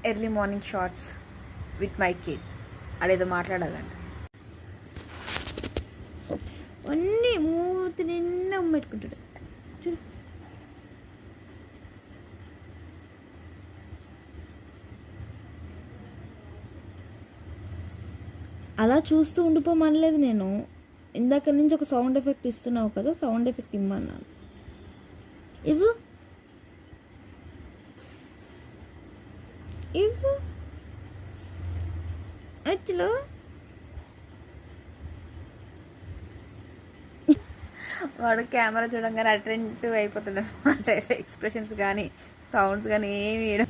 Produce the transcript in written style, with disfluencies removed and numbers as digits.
Early morning shots with my kid. అదేదో మాట్లాడాలంట. అన్నీ మూతి నిన్న ఉమ్మెట్టుకుంటాడు చూడు. అలా చూస్తూ ఉండిపోమనలేదు నేను. ఇందాక నుంచి ఒక సౌండ్ ఎఫెక్ట్ ఇస్తున్నావు కదా, సౌండ్ ఎఫెక్ట్ ఇమ్మన్నాను. ఇవ్వు ఇవ్వు వచ్చులో. వాడు కెమెరా చూడంగానే అటెంటివ్ అయిపోతుంది అనమాట. ఎక్స్ప్రెషన్స్ కానీ సౌండ్స్ కానీ ఏమి వేయడం.